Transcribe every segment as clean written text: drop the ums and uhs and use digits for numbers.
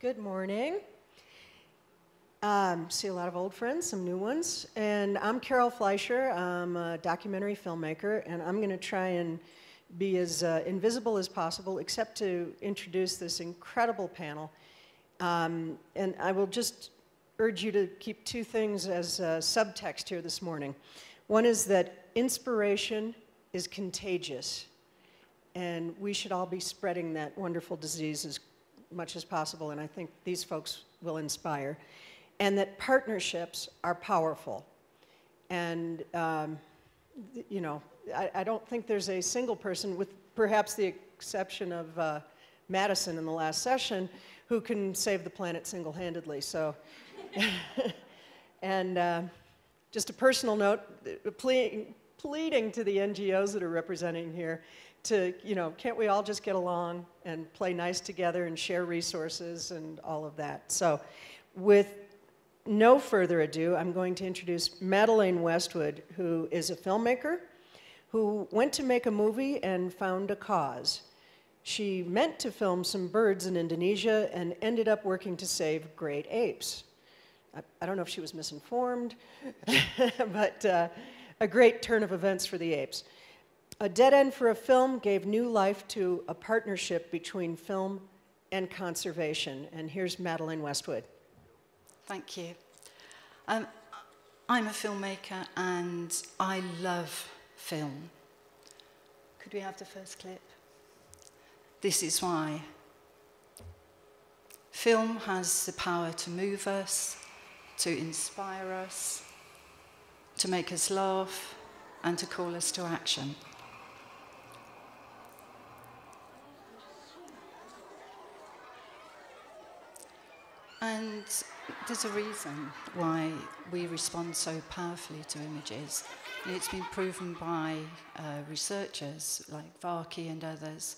Good morning. See a lot of old friends, some new ones. And I'm Carol Fleisher. I'm a documentary filmmaker, and I'm going to try and be as invisible as possible, except to introduce this incredible panel. And I will just urge you to keep two things as subtext here this morning. One is that inspiration is contagious, and we should all be spreading that wonderful disease as much as possible, and I think these folks will inspire. And that partnerships are powerful. And, you know, I don't think there's a single person, with perhaps the exception of Madison in the last session, who can save the planet single-handedly. So, and just a personal note, pleading to the NGOs that are representing here to, you know, can't we all just get along and play nice together and share resources and all of that? So with no further ado, I'm going to introduce Madelaine Westwood, who is a filmmaker who went to make a movie and found a cause. She meant to film some birds in Indonesia and ended up working to save great apes. I don't know if she was misinformed, but a great turn of events for the apes. A dead end for a film gave new life to a partnership between film and conservation. And here's Madelaine Westwood. Thank you. I'm a filmmaker and I love film. Could we have the first clip? This is why. Film has the power to move us, to inspire us, to make us laugh, and to call us to action. And there's a reason why we respond so powerfully to images. And it's been proven by researchers like Varkey and others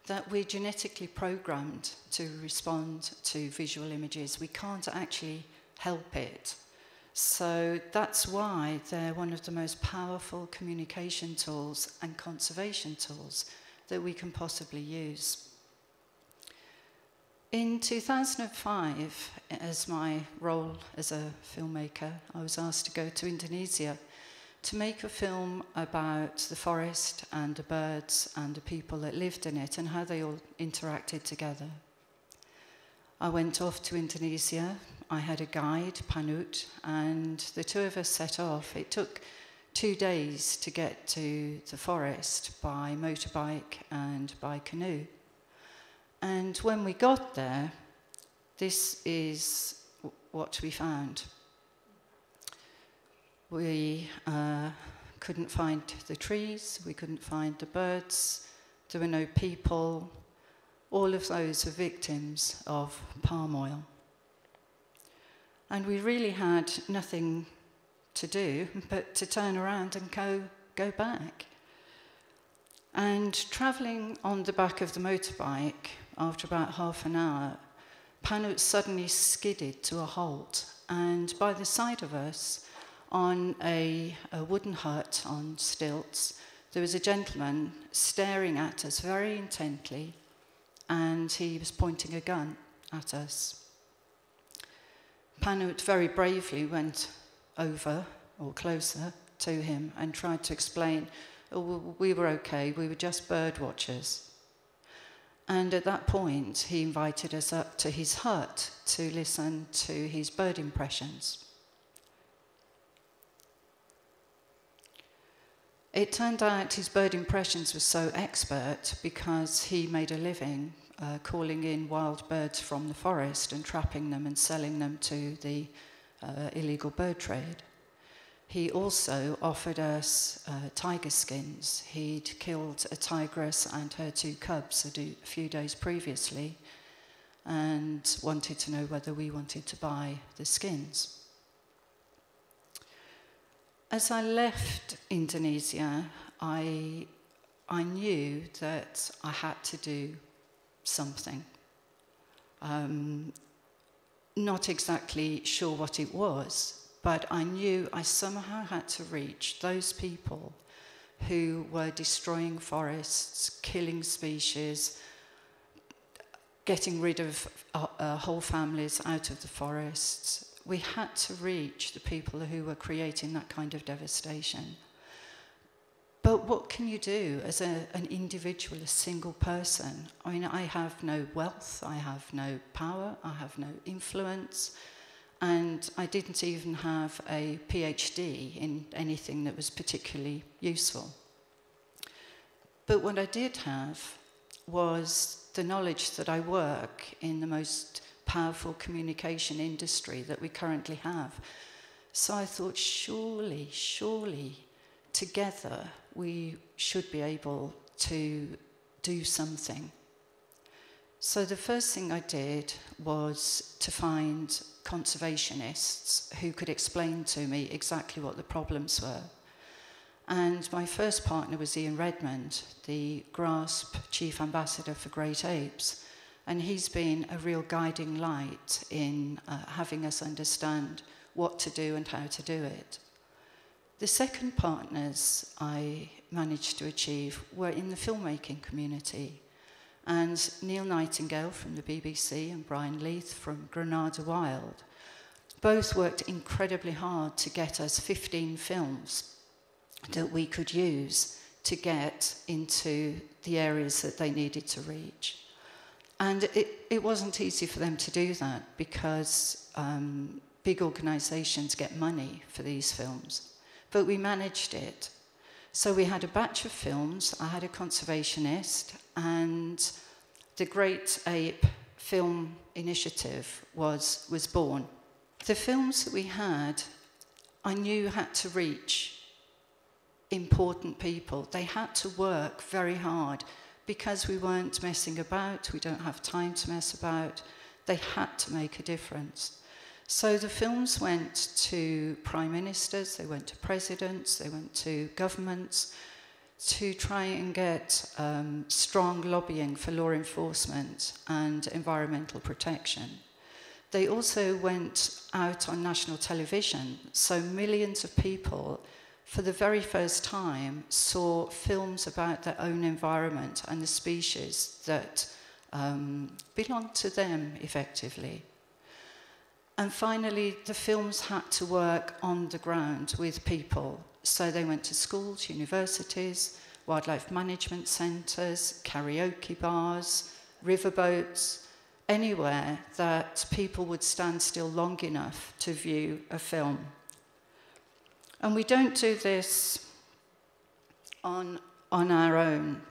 that we're genetically programmed to respond to visual images. We can't actually help it. So that's why they're one of the most powerful communication tools and conservation tools that we can possibly use. In 2005, as my role as a filmmaker, I was asked to go to Indonesia to make a film about the forest and the birds and the people that lived in it and how they all interacted together. I went off to Indonesia. I had a guide, Panut, and the two of us set off. It took 2 days to get to the forest by motorbike and by canoe. And when we got there, this is what we found. We couldn't find the trees, we couldn't find the birds, there were no people. All of those are victims of palm oil. And we really had nothing to do but to turn around and go back. And travelling on the back of the motorbike, after about half an hour, Panut suddenly skidded to a halt, and by the side of us, on a wooden hut on stilts, there was a gentleman staring at us very intently, and he was pointing a gun at us. Panut very bravely went over, or closer, to him and tried to explain, oh, we were okay, we were just bird watchers. And at that point, he invited us up to his hut to listen to his bird impressions. It turned out his bird impressions were so expert because he made a living calling in wild birds from the forest and trapping them and selling them to the illegal bird trade. He also offered us tiger skins. He'd killed a tigress and her 2 cubs a few days previously and wanted to know whether we wanted to buy the skins. As I left Indonesia, I knew that I had to do something. Not exactly sure what it was, but I knew I somehow had to reach those people who were destroying forests, killing species, getting rid of whole families out of the forests. We had to reach the people who were creating that kind of devastation. But what can you do as an individual, a single person? I mean, I have no wealth, I have no power, I have no influence, and I didn't even have a PhD in anything that was particularly useful. But what I did have was the knowledge that I work in the most powerful communication industry that we currently have. So I thought, surely, together we should be able to do something. So the first thing I did was to find conservationists who could explain to me exactly what the problems were. And my first partner was Ian Redmond, the GRASP Chief Ambassador for Great Apes. And he's been a real guiding light in having us understand what to do and how to do it. The second partners I managed to achieve were in the filmmaking community. And Neil Nightingale from the BBC and Brian Leith from Granada Wild both worked incredibly hard to get us 15 films that we could use to get into the areas that they needed to reach. And it wasn't easy for them to do that because big organisations get money for these films. But we managed it. So we had a batch of films, I had a conservationist, and the Great Ape Film Initiative was born. The films that we had, I knew had to reach important people. They had to work very hard because we weren't messing about, we don't have time to mess about. They had to make a difference. So the films went to prime ministers, they went to presidents, they went to governments to try and get strong lobbying for law enforcement and environmental protection. They also went out on national television, so millions of people for the very first time saw films about their own environment and the species that belonged to them effectively. And finally, the films had to work on the ground with people. So they went to schools, universities, wildlife management centres, karaoke bars, riverboats, anywhere that people would stand still long enough to view a film. And we don't do this on our own.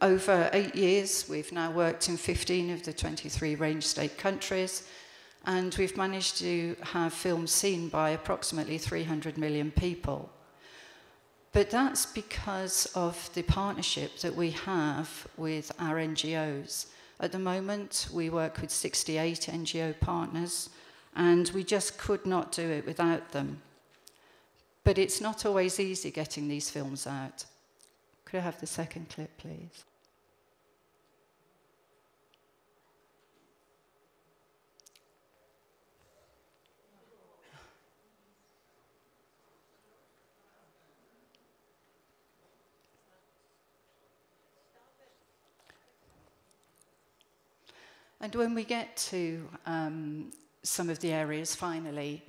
Over 8 years, we've now worked in 15 of the 23 range state countries, and we've managed to have films seen by approximately 300 million people. But that's because of the partnership that we have with our NGOs. At the moment, we work with 68 NGO partners, and we just could not do it without them. But it's not always easy getting these films out. Could I have the second clip, please? And when we get to some of the areas, finally,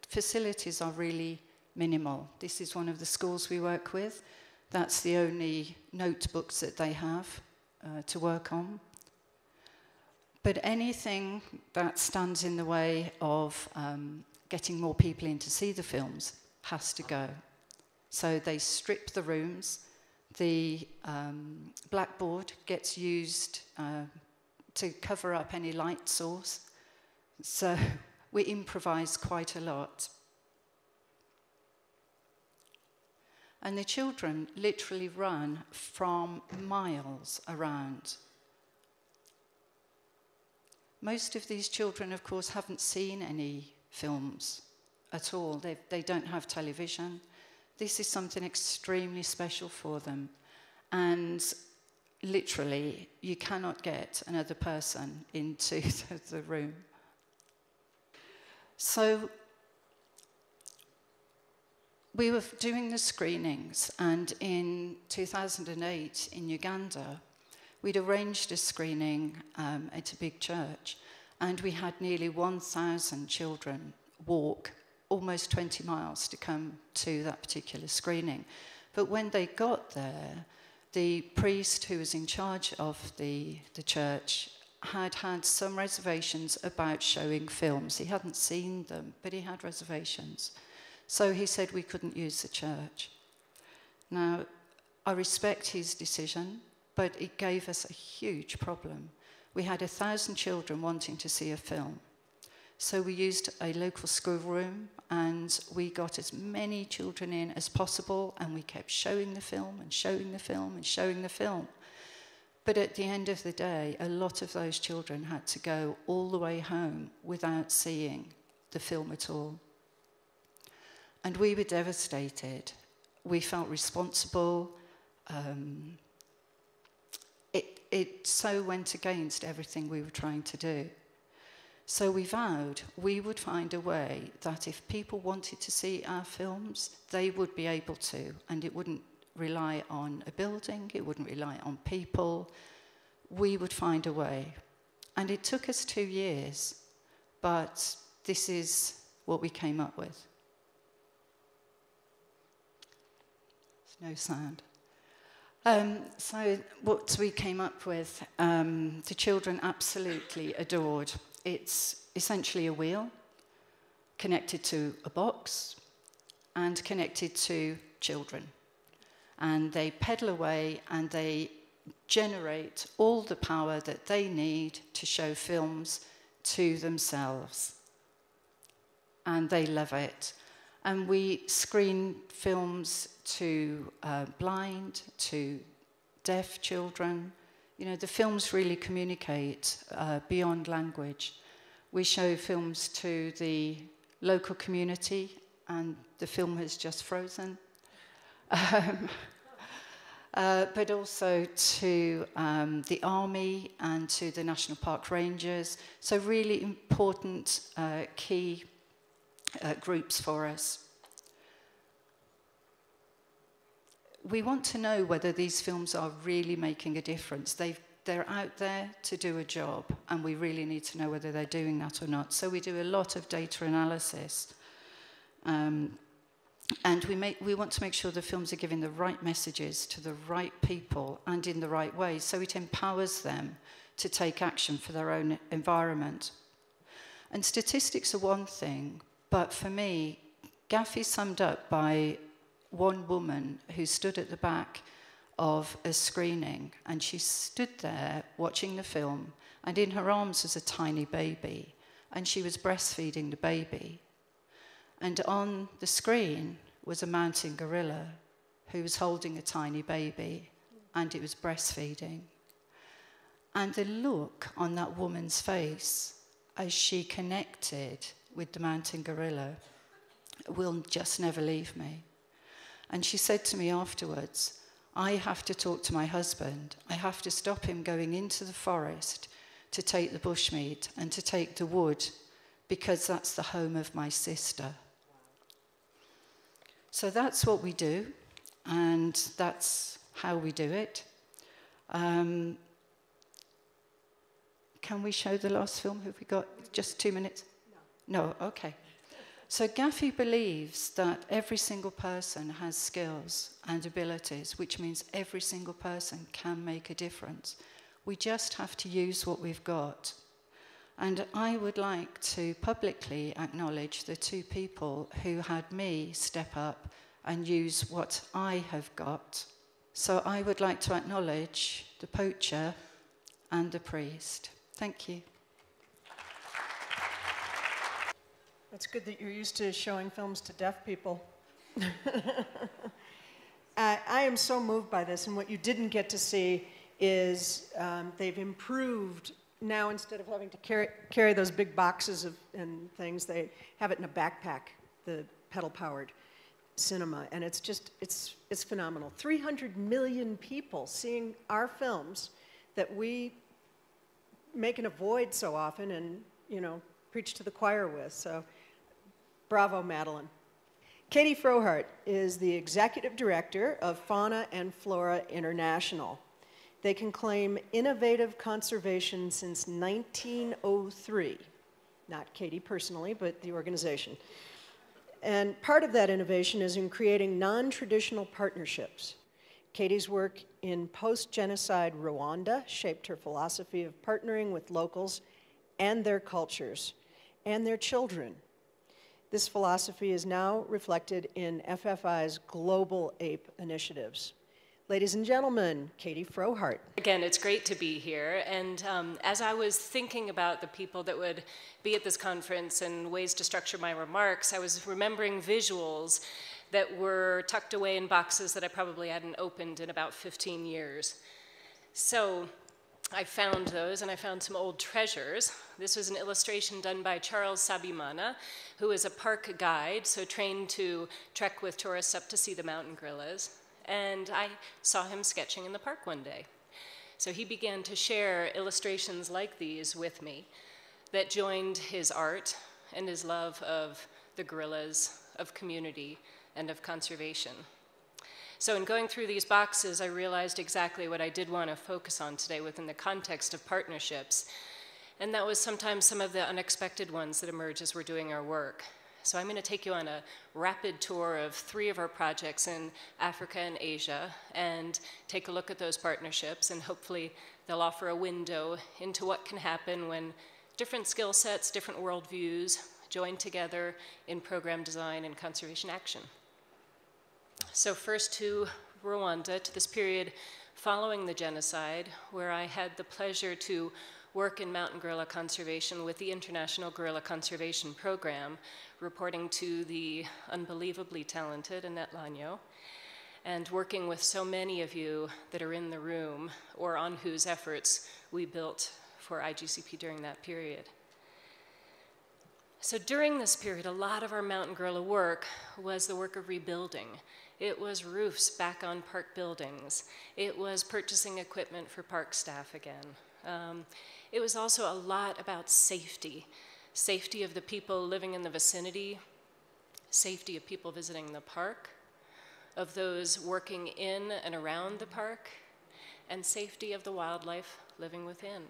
facilities are really minimal. This is one of the schools we work with. That's the only notebooks that they have to work on. But anything that stands in the way of getting more people in to see the films has to go. So they strip the rooms. The blackboard gets used to cover up any light source. So we improvise quite a lot. And the children literally run from miles around. Most of these children, of course, haven't seen any films at all. They don't have television. This is something extremely special for them. And literally, you cannot get another person into the room. So we were doing the screenings, and in 2008 in Uganda, We'd arranged a screening at a big church, and we had nearly 1,000 children walk almost 20 miles to come to that particular screening. But when they got there, the priest who was in charge of the church had had some reservations about showing films. He hadn't seen them, but he had reservations. So he said we couldn't use the church. Now, I respect his decision, but it gave us a huge problem. We had 1,000 children wanting to see a film. So we used a local schoolroom, and we got as many children in as possible, and we kept showing the film and showing the film and showing the film. But at the end of the day, a lot of those children had to go all the way home without seeing the film at all. And we were devastated. We felt responsible. It so went against everything we were trying to do. So we vowed we would find a way that if people wanted to see our films, they would be able to, and it wouldn't rely on a building, it wouldn't rely on people. We would find a way. And it took us 2 years, but this is what we came up with. There's no sound. So what we came up with, the children absolutely adored. It's essentially a wheel connected to a box and connected to children. And they pedal away and they generate all the power that they need to show films to themselves. And they love it. And we screen films to blind, to deaf children. You know, the films really communicate beyond language. We show films to the local community, and the film has just frozen. But also to the army and to the National Park Rangers. So really important key groups for us. We want to know whether these films are really making a difference. They're out there to do a job, and we really need to know whether they're doing that or not. So we do a lot of data analysis. And we want to make sure the films are giving the right messages to the right people and in the right way, so it empowers them to take action for their own environment. And statistics are one thing, but for me, GAFFE is summed up by one woman who stood at the back of a screening, and she stood there watching the film, and in her arms was a tiny baby, and she was breastfeeding the baby. And on the screen was a mountain gorilla who was holding a tiny baby, and it was breastfeeding. And the look on that woman's face as she connected with the mountain gorilla will just never leave me. And she said to me afterwards, I have to talk to my husband. I have to stop him going into the forest to take the bushmeat and to take the wood, because that's the home of my sister. So that's what we do, and that's how we do it. Can we show the last film? Have we got just 2 minutes? No, okay. So GAFFE believes that every single person has skills and abilities, which means every single person can make a difference. We just have to use what we've got. And I would like to publicly acknowledge the 2 people who had me step up and use what I have got. So I would like to acknowledge the poacher and the priest. Thank you. It's good that you're used to showing films to deaf people. I am so moved by this, and what you didn't get to see is they've improved. Now, instead of having to carry those big boxes and things, they have it in a backpack, the pedal-powered cinema, and it's just, it's phenomenal. 300 million people seeing our films that we make and avoid so often and, you know, preach to the choir with, so bravo, Madelaine. Katie Frohardt is the executive director of Fauna and Flora International. They can claim innovative conservation since 1903. Not Katie personally, but the organization. And part of that innovation is in creating non-traditional partnerships. Katie's work in post-genocide Rwanda shaped her philosophy of partnering with locals and their cultures and their children. This philosophy is now reflected in FFI's global ape initiatives. Ladies and gentlemen, Katie Frohardt. Again, it's great to be here. And as I was thinking about the people that would be at this conference and ways to structure my remarks, I was remembering visuals that were tucked away in boxes that I probably hadn't opened in about 15 years. So I found those, and I found some old treasures. This was an illustration done by Charles Sabimana, who is a park guide, so trained to trek with tourists up to see the mountain gorillas. And I saw him sketching in the park one day. So he began to share illustrations like these with me that joined his art and his love of the gorillas, of community, and of conservation. So in going through these boxes, I realized exactly what I did want to focus on today within the context of partnerships. And that was sometimes some of the unexpected ones that emerge as we're doing our work. So I'm going to take you on a rapid tour of 3 of our projects in Africa and Asia and take a look at those partnerships, and hopefully they'll offer a window into what can happen when different skill sets, different worldviews join together in program design and conservation action. So first to Rwanda, to this period following the genocide, where I had the pleasure to work in mountain gorilla conservation with the International Gorilla Conservation Program, reporting to the unbelievably talented Annette Lagno, and working with so many of you that are in the room or on whose efforts we built for IGCP during that period. So during this period, a lot of our mountain gorilla work was the work of rebuilding. It was roofs back on park buildings. It was purchasing equipment for park staff again. It was also a lot about safety. Safety of the people living in the vicinity, safety of people visiting the park, of those working in and around the park, and safety of the wildlife living within.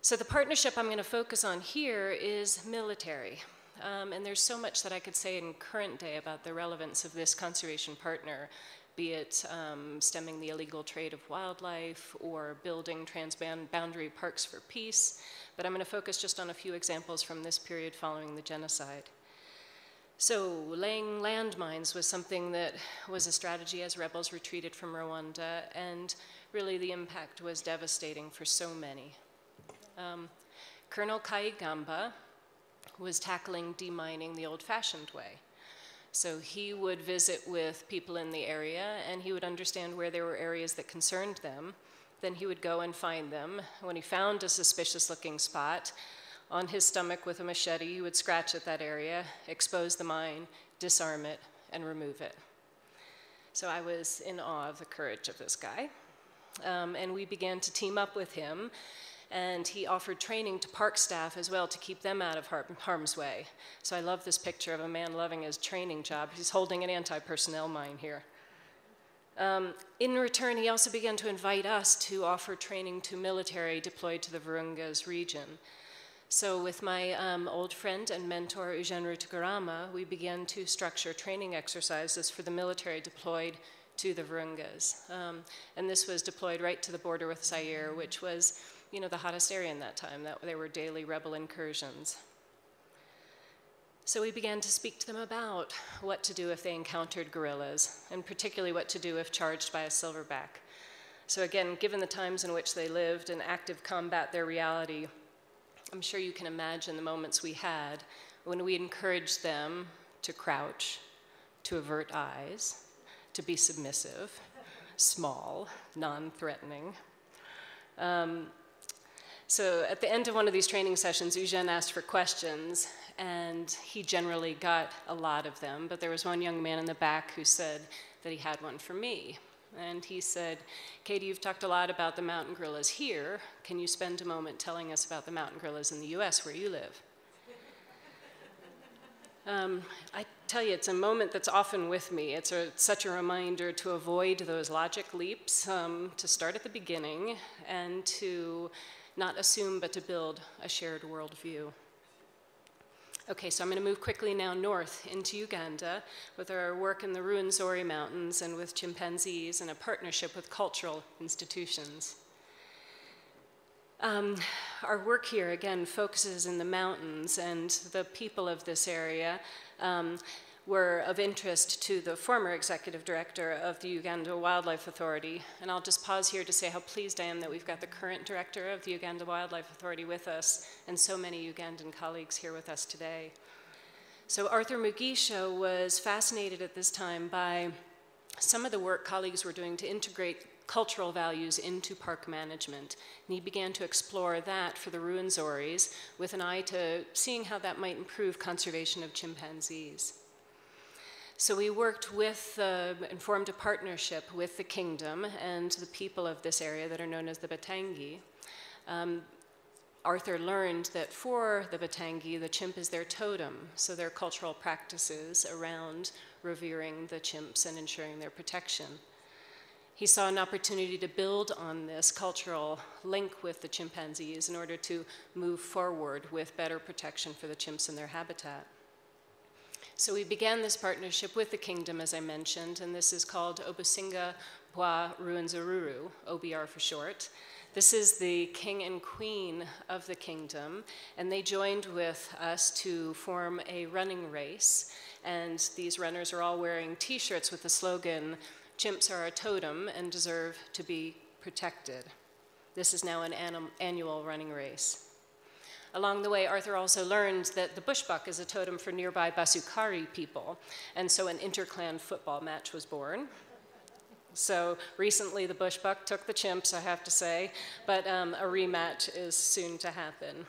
So the partnership I'm going to focus on here is military. And there's so much that I could say in current day about the relevance of this conservation partner, be it stemming the illegal trade of wildlife or building transboundary parks for peace. But I'm going to focus just on a few examples from this period following the genocide. So laying landmines was something that was a strategy as rebels retreated from Rwanda, and really the impact was devastating for so many. Colonel Kayigamba was tackling demining the old-fashioned way. So he would visit with people in the area, and he would understand where there were areas that concerned them. Then he would go and find them. When he found a suspicious-looking spot, on his stomach with a machete, he would scratch at that area, expose the mine, disarm it, and remove it. So I was in awe of the courage of this guy. And we began to team up with him, and he offered training to park staff as well to keep them out of harm's way. So I love this picture of a man loving his training job. He's holding an anti-personnel mine here. In return, he also began to invite us to offer training to military deployed to the Virungas region. So with my old friend and mentor, Eugene Rutagarama, we began to structure training exercises for the military deployed to the Virungas. And this was deployed right to the border with Zaire, which was, you know, the hottest area in that time. There were daily rebel incursions. So we began to speak to them about what to do if they encountered gorillas, and particularly what to do if charged by a silverback. So again, given the times in which they lived and active combat their reality, I'm sure you can imagine the moments we had when we encouraged them to crouch, to avert eyes, to be submissive, small, non-threatening. So at the end of one of these training sessions, Eugene asked for questions, and he generally got a lot of them, but there was one young man in the back who said that he had one for me. And he said, Katie, you've talked a lot about the mountain gorillas here. Can you spend a moment telling us about the mountain gorillas in the US where you live? tell you, it's a moment that's often with me. It's such a reminder to avoid those logic leaps, to start at the beginning, and to not assume, but to build a shared worldview. Okay, so I'm going to move quickly now north into Uganda with our work in the Ruwenzori Mountains and with chimpanzees and a partnership with cultural institutions. Our work here, again, focuses in the mountains, and the people of this area were of interest to the former executive director of the Uganda Wildlife Authority. And I'll just pause here to say how pleased I am that we've got the current director of the Uganda Wildlife Authority with us, and so many Ugandan colleagues here with us today. So Arthur Mugisha was fascinated at this time by some of the work colleagues were doing to integrate cultural values into park management. And he began to explore that for the Ruwenzoris with an eye to seeing how that might improve conservation of chimpanzees. So we worked with and formed a partnership with the kingdom and the people of this area that are known as the Batangi. Arthur learned that for the Batangi, the chimp is their totem, so their cultural practices around revering the chimps and ensuring their protection. He saw an opportunity to build on this cultural link with the chimpanzees in order to move forward with better protection for the chimps in their habitat. So we began this partnership with the kingdom, as I mentioned, and this is called Obusinga Bwa Ruwenzoruru, OBR for short. This is the king and queen of the kingdom, and they joined with us to form a running race. And these runners are all wearing t-shirts with the slogan, "Chimps are a totem and deserve to be protected." This is now an annual running race. Along the way, Arthur also learned that the bushbuck is a totem for nearby Basukari people, and so an interclan football match was born. So recently the bushbuck took the chimps, I have to say, but a rematch is soon to happen.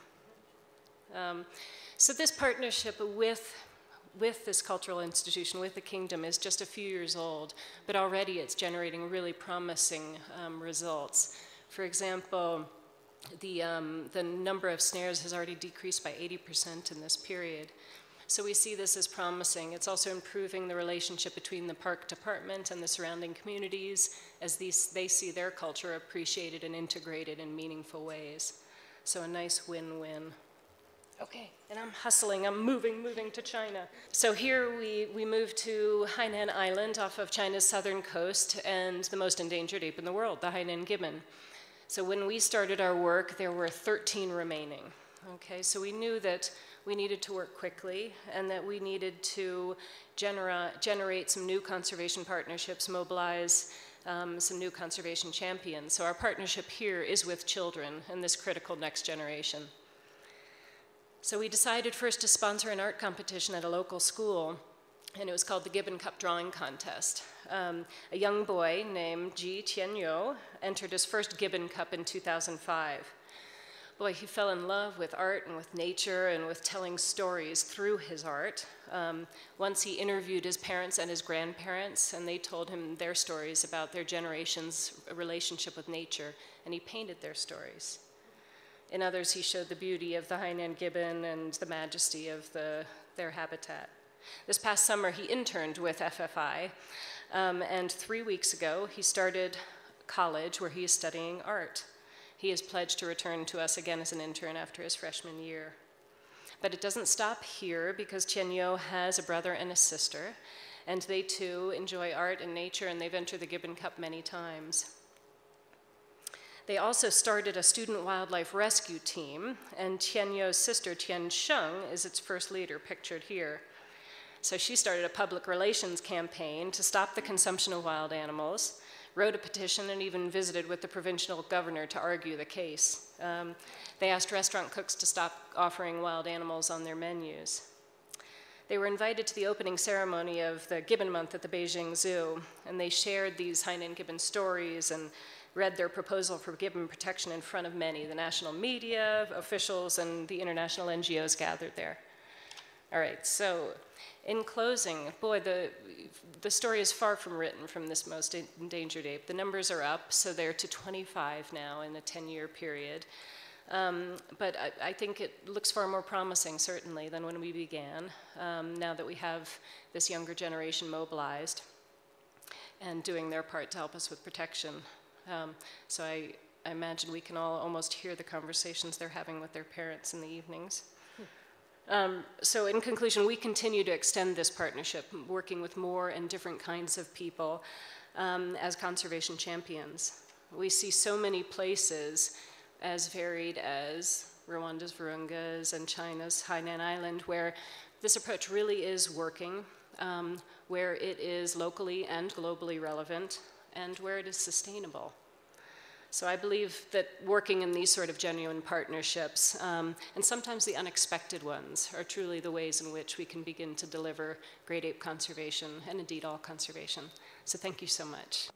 So this partnership with this cultural institution, with the kingdom, is just a few years old, but already it's generating really promising results. For example, the number of snares has already decreased by 80% in this period. So we see this as promising. It's also improving the relationship between the park department and the surrounding communities as they see their culture appreciated and integrated in meaningful ways. So a nice win-win. Okay, and I'm hustling, I'm moving to China. So here we move to Hainan Island off of China's southern coast and the most endangered ape in the world, the Hainan gibbon. So when we started our work, there were 13 remaining. Okay, so we knew that we needed to work quickly and that we needed to generate some new conservation partnerships, mobilize some new conservation champions. So our partnership here is with children and this critical next generation. So we decided first to sponsor an art competition at a local school, and it was called the Gibbon Cup Drawing Contest. A young boy named Ji Tianyo entered his first Gibbon Cup in 2005. Boy, he fell in love with art and with nature and with telling stories through his art. Once he interviewed his parents and his grandparents, and they told him their stories about their generation's relationship with nature, and he painted their stories. In others, he showed the beauty of the Hainan gibbon and the majesty of their habitat. This past summer, he interned with FFI, and 3 weeks ago, he started college where he is studying art. He is pledged to return to us again as an intern after his freshman year. But it doesn't stop here because Tianyo has a brother and a sister, and they too enjoy art and nature, and they've entered the Gibbon Cup many times. They also started a student wildlife rescue team, and Tianyo's sister, Tian Sheng, is its first leader, pictured here. So she started a public relations campaign to stop the consumption of wild animals, wrote a petition, and even visited with the provincial governor to argue the case. They asked restaurant cooks to stop offering wild animals on their menus. They were invited to the opening ceremony of the Gibbon Month at the Beijing Zoo, and they shared these Hainan gibbon stories and read their proposal for gibbon protection in front of many, the national media, officials, and the international NGOs gathered there. All right, so in closing, boy, the story is far from written from this most endangered ape. The numbers are up, so they're to 25 now in a 10-year period. But I think it looks far more promising, certainly, than when we began, now that we have this younger generation mobilized and doing their part to help us with protection. So I imagine we can all almost hear the conversations they're having with their parents in the evenings. So in conclusion, we continue to extend this partnership, working with more and different kinds of people as conservation champions. We see so many places as varied as Rwanda's Virungas and China's Hainan Island, where this approach really is working, where it is locally and globally relevant, and where it is sustainable. So I believe that working in these sort of genuine partnerships, and sometimes the unexpected ones, are truly the ways in which we can begin to deliver great ape conservation, and indeed all conservation. So thank you so much.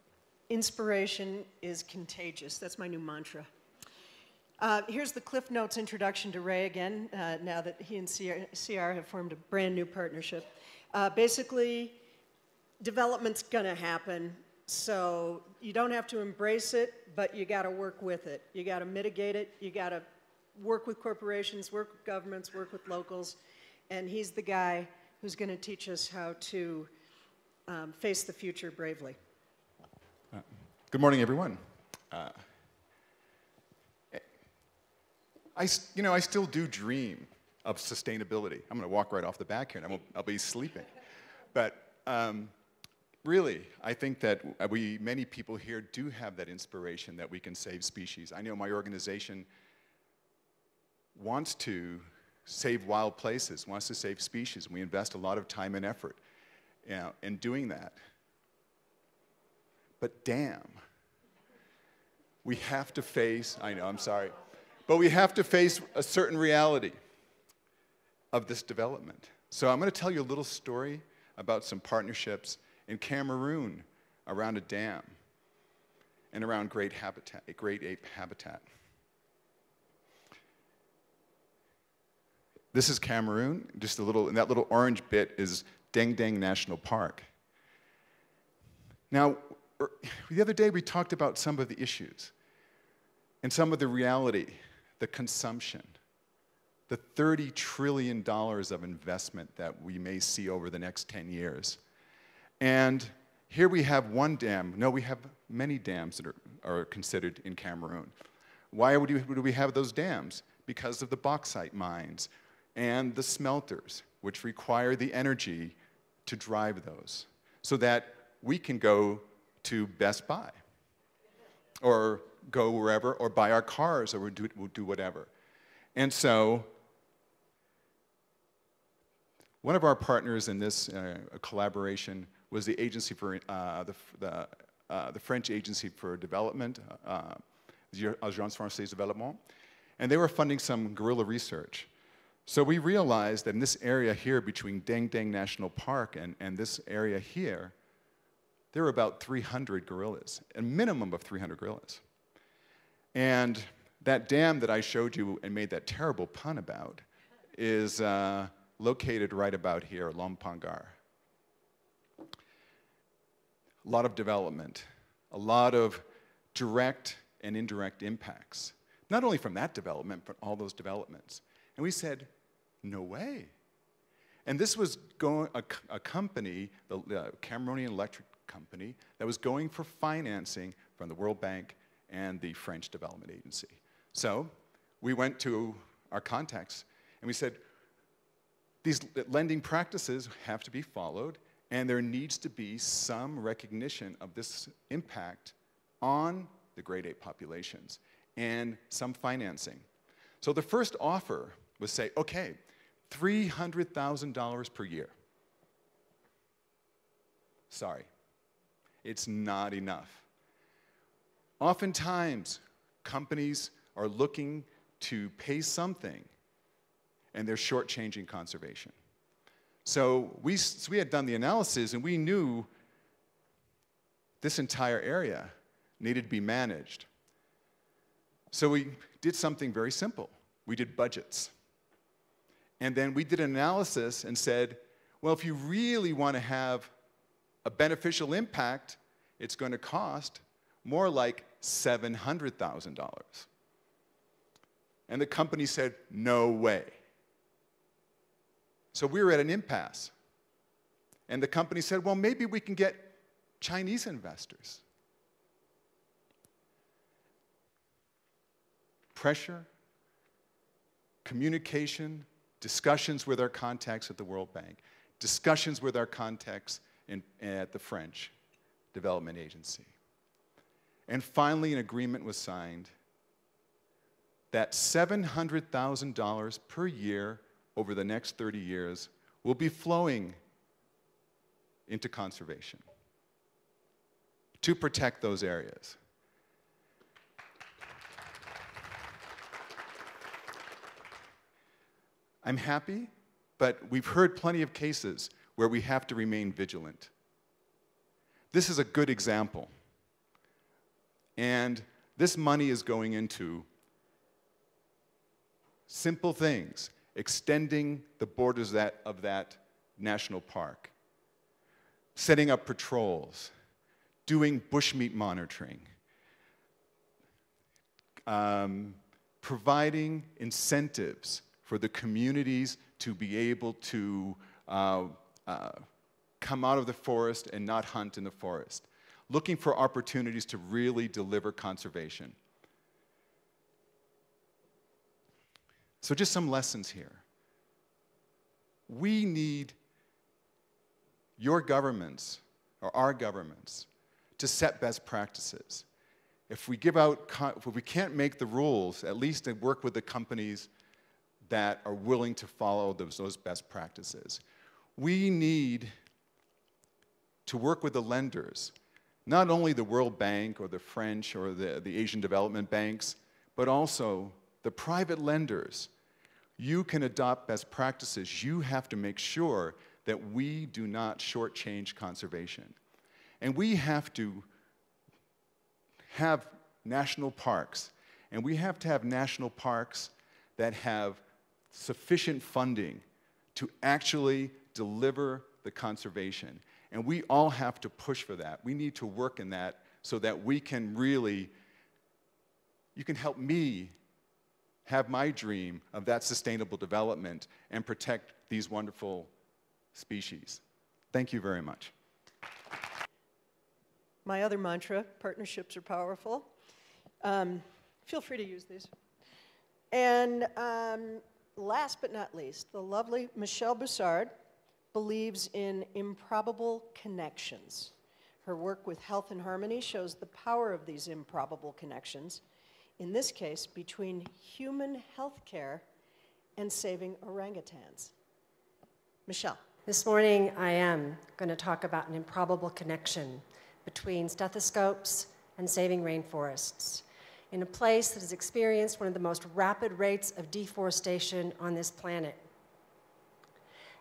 Inspiration is contagious. That's my new mantra. Here's the Cliff Notes introduction to Ray again, now that he and CR have formed a brand new partnership. Basically, development's gonna happen, so you don't have to embrace it, but you gotta work with it. You gotta mitigate it, you gotta work with corporations, work with governments, work with locals, and he's the guy who's gonna teach us how to face the future bravely. Good morning, everyone. I still do dream of sustainability. I'm going to walk right off the back here, and I'll be sleeping. But really, I think that many people here do have that inspiration that we can save species. I know my organization wants to save wild places, wants to save species, and we invest a lot of time and effort in doing that. But damn, we have to face, I know, I'm sorry, but we have to face a certain reality of this development. So I'm going to tell you a little story about some partnerships in Cameroon around a dam and around great ape habitat. This is Cameroon, just a little, and that little orange bit is Deng Deng National Park. Now, the other day we talked about some of the issues and some of the reality, the consumption, the $30 trillion of investment that we may see over the next 10 years. And here we have one dam. No, we have many dams that are considered in Cameroon. Why do we have those dams? Because of the bauxite mines and the smelters, which require the energy to drive those, so that we can go to Best Buy, or go wherever, or buy our cars, or we'll do whatever. And so, one of our partners in this collaboration was the agency for the French Agency for Development, Agence Française de Développement, and they were funding some guerrilla research. So we realized that in this area here between Deng Deng National Park and this area here, there were about 300 gorillas, a minimum of 300 gorillas. And that dam that I showed you and made that terrible pun about is located right about here, Lompangar. A lot of development, a lot of direct and indirect impacts, not only from that development, but all those developments. And we said, no way. And this was a company, the Cameroonian Electric Company, that was going for financing from the World Bank and the French Development Agency. So we went to our contacts and we said, these lending practices have to be followed, and there needs to be some recognition of this impact on the great ape populations and some financing. So the first offer was say, okay, $300,000 per year. Sorry, it's not enough. Oftentimes, companies are looking to pay something, and they're shortchanging conservation. So we had done the analysis, and we knew this entire area needed to be managed. So we did something very simple. We did budgets. And then we did an analysis and said, well, if you really want to have a beneficial impact, it's going to cost more like $700,000. And the company said, no way. So we were at an impasse. And the company said, well, maybe we can get Chinese investors. Pressure, communication, discussions with our contacts at the World Bank, discussions with our contacts at the French Development Agency. And finally, an agreement was signed that $700,000 per year over the next 30 years will be flowing into conservation to protect those areas. I'm happy, but we've heard plenty of cases where we have to remain vigilant. This is a good example. And this money is going into simple things, extending the borders of that national park, setting up patrols, doing bushmeat monitoring, providing incentives for the communities to be able to come out of the forest and not hunt in the forest, looking for opportunities to really deliver conservation. So just some lessons here. We need your governments, or our governments, to set best practices. If we can't make the rules, at least to work with the companies that are willing to follow those best practices. We need to work with the lenders, not only the World Bank or the French or the Asian development banks, but also the private lenders. You can adopt best practices. You have to make sure that we do not shortchange conservation. And we have to have national parks. And we have to have national parks that have sufficient funding to actually deliver the conservation. And we all have to push for that. We need to work in that so that we can really, you can help me have my dream of that sustainable development and protect these wonderful species. Thank you very much. My other mantra, partnerships are powerful. Feel free to use these. And last but not least, the lovely Michele Bussard believes in improbable connections. Her work with Health and Harmony shows the power of these improbable connections, in this case, between human health care and saving orangutans. Michele. This morning, I am going to talk about an improbable connection between stethoscopes and saving rainforests in a place that has experienced one of the most rapid rates of deforestation on this planet.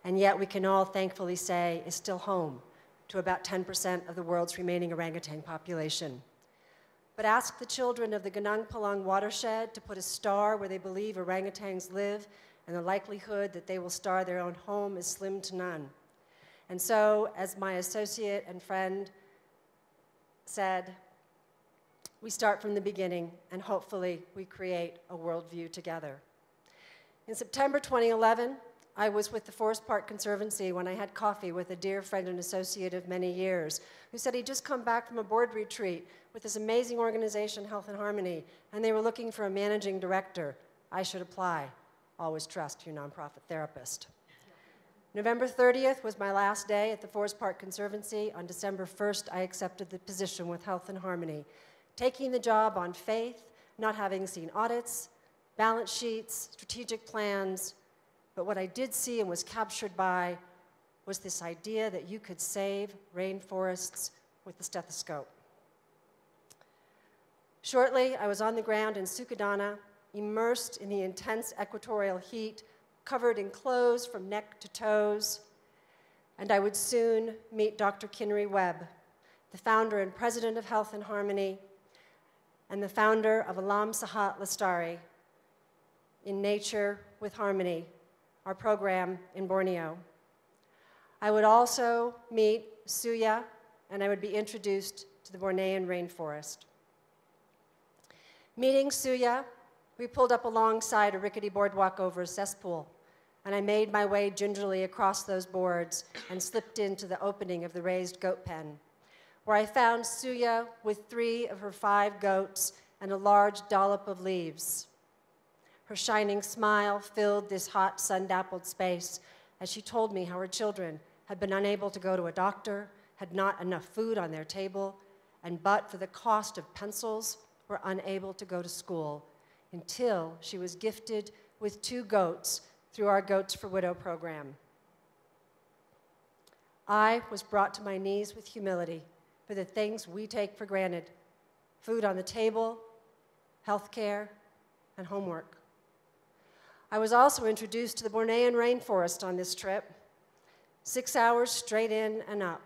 And yet we can all thankfully say is still home to about 10% of the world's remaining orangutan population. But ask the children of the Gunung Palung watershed to put a star where they believe orangutans live, and the likelihood that they will star their own home is slim to none. And so, as my associate and friend said, we start from the beginning, and hopefully we create a worldview together. In September 2011, I was with the Forest Park Conservancy when I had coffee with a dear friend and associate of many years who said he'd just come back from a board retreat with this amazing organization, Health and Harmony, and they were looking for a managing director. I should apply. Always trust your nonprofit therapist. November 30th was my last day at the Forest Park Conservancy. On December 1st, I accepted the position with Health and Harmony, taking the job on faith, not having seen audits, balance sheets, strategic plans, but what I did see and was captured by was this idea that you could save rainforests with the stethoscope. Shortly, I was on the ground in Sukadana, immersed in the intense equatorial heat, covered in clothes from neck to toes, and I would soon meet Dr. Kinnery Webb, the founder and president of Health and Harmony, and the founder of Alam Sahat Lestari in Nature with Harmony, our program in Borneo. I would also meet Suya, and I would be introduced to the Bornean rainforest. Meeting Suya, We pulled up alongside a rickety boardwalk over a cesspool, and I made my way gingerly across those boards and slipped into the opening of the raised goat pen, where I found Suya with 3 of her 5 goats and a large dollop of leaves. Her shining smile filled this hot, sun-dappled space as she told me how her children had been unable to go to a doctor, had not enough food on their table, and but for the cost of pencils, were unable to go to school until she was gifted with 2 goats through our Goats for Widow program. I was brought to my knees with humility for the things we take for granted: food on the table, health care, and homework. I was also introduced to the Bornean rainforest on this trip, 6 hours straight in and up.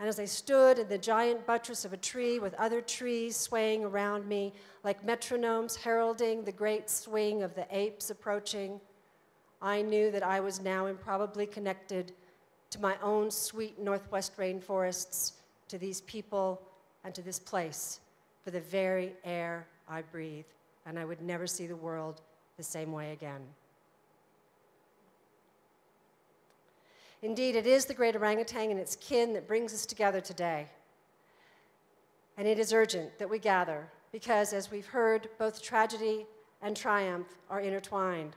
And as I stood in the giant buttress of a tree with other trees swaying around me like metronomes heralding the great swing of the apes approaching, I knew that I was now improbably connected to my own sweet Northwest rainforests, to these people, and to this place for the very air I breathe, and I would never see the world the same way again. Indeed, it is the great orangutan and its kin that brings us together today. And it is urgent that we gather, because as we've heard, both tragedy and triumph are intertwined.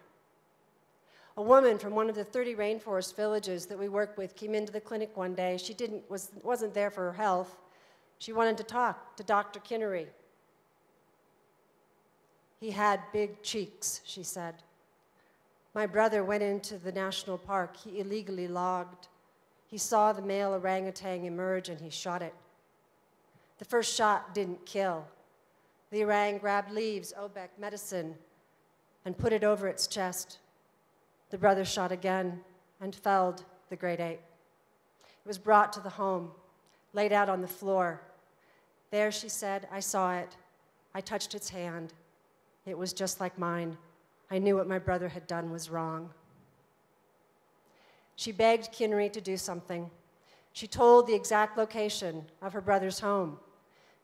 A woman from one of the 30 rainforest villages that we work with came into the clinic one day. She wasn't there for her health. She wanted to talk to Dr. Kinnery. He had big cheeks, she said. My brother went into the national park. He illegally logged. He saw the male orangutan emerge and he shot it. The first shot didn't kill. The orang grabbed leaves, Obeck medicine, and put it over its chest. The brother shot again and felled the great ape. It was brought to the home, laid out on the floor. There, she said, I saw it. I touched its hand. It was just like mine. I knew what my brother had done was wrong. She begged Kinnery to do something. She told the exact location of her brother's home.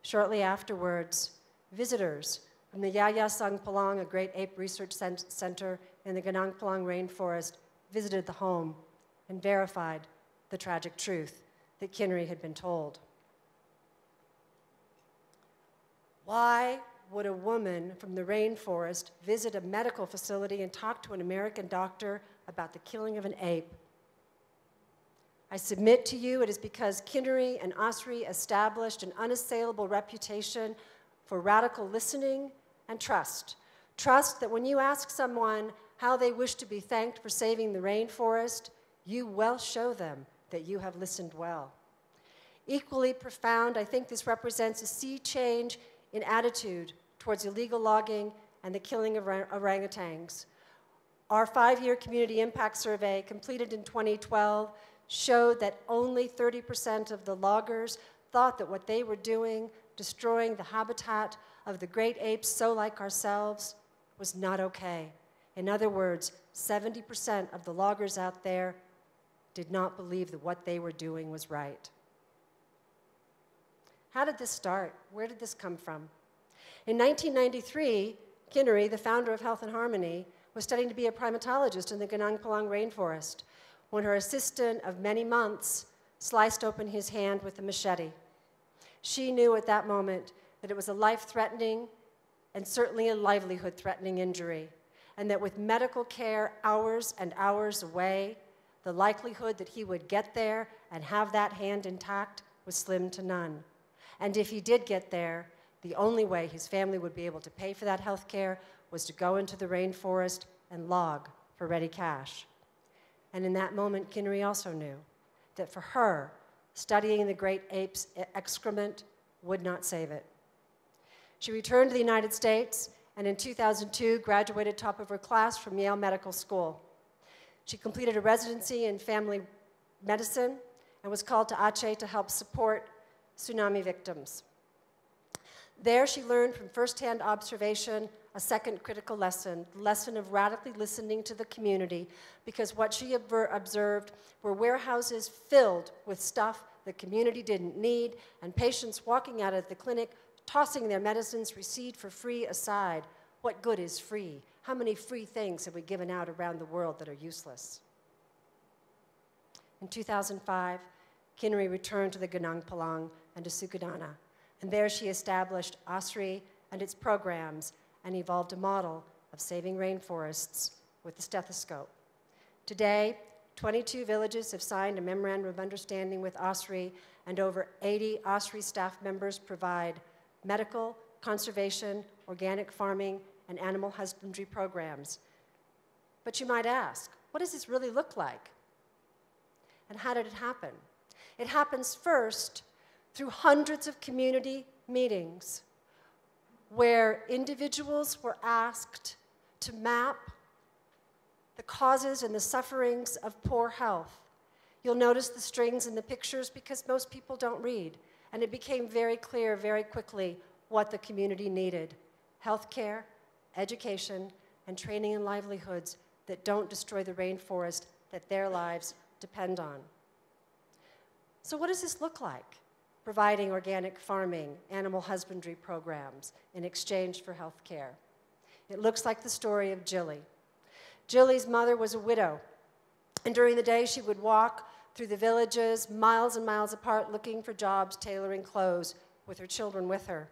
Shortly afterwards, visitors from the Yaya Sangpalang, a great ape research center in the Ganangpalang rainforest, visited the home and verified the tragic truth that Kinnery had been told. Why would a woman from the rainforest visit a medical facility and talk to an American doctor about the killing of an ape? I submit to you it is because Kinnery and Osri established an unassailable reputation for radical listening and trust. Trust that when you ask someone how they wish to be thanked for saving the rainforest, you well show them that you have listened well. Equally profound, I think this represents a sea change in attitude towards illegal logging and the killing of orangutans. Our 5-year community impact survey, completed in 2012, showed that only 30% of the loggers thought that what they were doing, destroying the habitat of the great apes so like ourselves, was not okay. In other words, 70% of the loggers out there did not believe that what they were doing was right. How did this start? Where did this come from? In 1993, Kinnery, the founder of Health and Harmony, was studying to be a primatologist in the Ganangpalang rainforest when her assistant of many months sliced open his hand with a machete. She knew at that moment that it was a life-threatening and certainly a livelihood-threatening injury, and that with medical care hours and hours away, the likelihood that he would get there and have that hand intact was slim to none. And if he did get there, the only way his family would be able to pay for that health care was to go into the rainforest and log for ready cash. And in that moment, Kinnery also knew that for her, studying the great ape's excrement would not save it. She returned to the United States and in 2002 graduated top of her class from Yale Medical School. She completed a residency in family medicine and was called to Aceh to help support tsunami victims. There she learned from firsthand observation a second critical lesson, the lesson of radically listening to the community, because what she observed were warehouses filled with stuff the community didn't need, and patients walking out of the clinic tossing their medicines received for free aside, What good is free? How many free things have we given out around the world that are useless? In 2005, Kinnery returned to the Gunung Palang and to Sukadana, and there she established OSRI and its programs and evolved a model of saving rainforests with the stethoscope. Today, 22 villages have signed a memorandum of understanding with OSRI, and over 80 OSRI staff members provide medical, conservation, organic farming, and animal husbandry programs. But you might ask, what does this really look like? And how did it happen? It happens first through hundreds of community meetings where individuals were asked to map the causes and the sufferings of poor health. You'll notice the strings in the pictures because most people don't read. And it became very clear very quickly what the community needed: healthcare, education, and training and livelihoods that don't destroy the rainforest that their lives depend on. So what does this look like? Providing organic farming, animal husbandry programs in exchange for health care. It looks like the story of Jilly. Jilly's mother was a widow, and during the day she would walk through the villages miles and miles apart looking for jobs tailoring clothes with her children with her.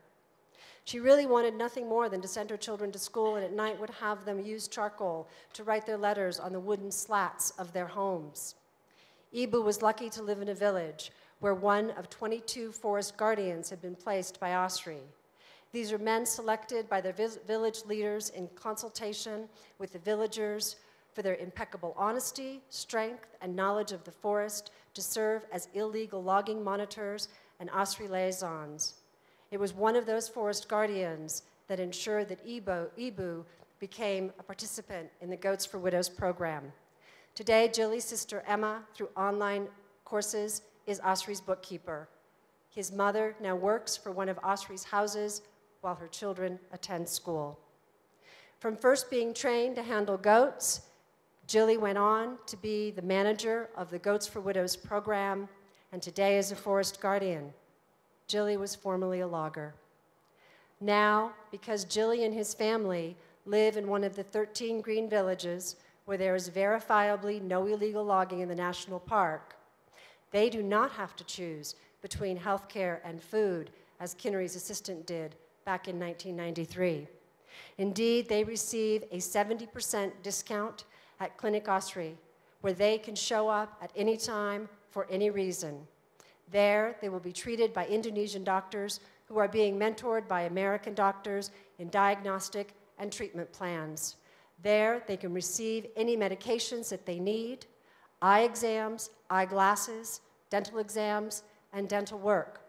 She really wanted nothing more than to send her children to school, and at night would have them use charcoal to write their letters on the wooden slats of their homes. Ibu was lucky to live in a village where one of 22 forest guardians had been placed by OSRI. These are men selected by their village leaders in consultation with the villagers for their impeccable honesty, strength, and knowledge of the forest to serve as illegal logging monitors and OSRI liaisons. It was one of those forest guardians that ensured that Ibu became a participant in the Goats for Widows program. Today, Jilly's sister Emma, through online courses, is OSRI's bookkeeper. His mother now works for one of OSRI's houses while her children attend school. From first being trained to handle goats, Jilly went on to be the manager of the Goats for Widows program, and today is a forest guardian. Jilly was formerly a logger. Now, because Jilly and his family live in one of the 13 green villages where there is verifiably no illegal logging in the national park, they do not have to choose between health care and food, as Kinnery's assistant did back in 1993. Indeed, they receive a 70% discount at Clinic OSRI, where they can show up at any time for any reason. There, they will be treated by Indonesian doctors who are being mentored by American doctors in diagnostic and treatment plans. There, they can receive any medications that they need, eye exams, eyeglasses, dental exams, and dental work.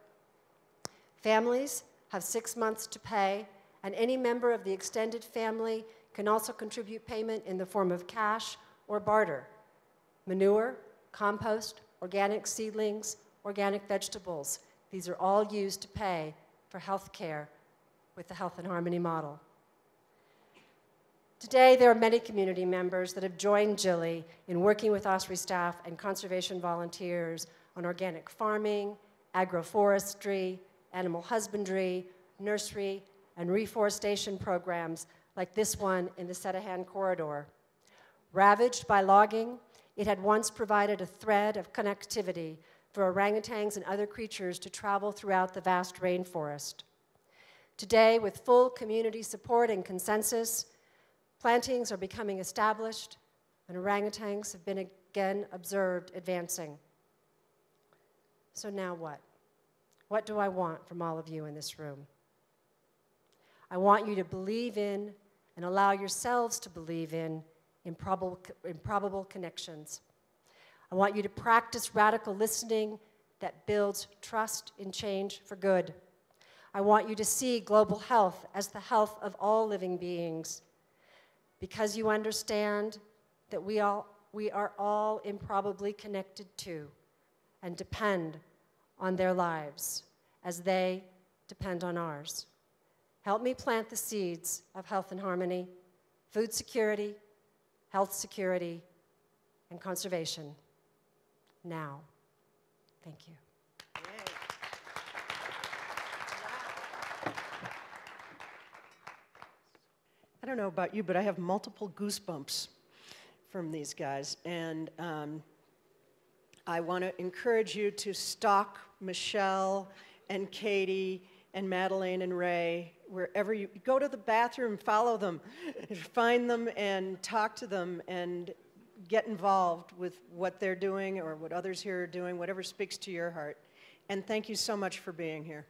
Families have 6 months to pay, and any member of the extended family can also contribute payment in the form of cash or barter. Manure, compost, organic seedlings, organic vegetables. These are all used to pay for health care with the Health and Harmony model. Today, there are many community members that have joined Jilly in working with OSRI staff and conservation volunteers on organic farming, agroforestry, animal husbandry, nursery, and reforestation programs like this one in the Sedahan corridor. Ravaged by logging, it had once provided a thread of connectivity for orangutans and other creatures to travel throughout the vast rainforest. Today, with full community support and consensus, plantings are becoming established, and orangutans have been again observed advancing. So now what? What do I want from all of you in this room? I want you to believe in and allow yourselves to believe in improbable connections. I want you to practice radical listening that builds trust in change for good. I want you to see global health as the health of all living beings, because you understand that we are all improbably connected to and depend on their lives as they depend on ours. Help me plant the seeds of health and harmony, food security, health security, and conservation now. Thank you. I don't know about you, but I have multiple goosebumps from these guys. And I want to encourage you to stalk Michele and Katie and Madelaine and Ray, wherever you go to the bathroom, follow them, find them and talk to them and get involved with what they're doing or what others here are doing, whatever speaks to your heart. And thank you so much for being here.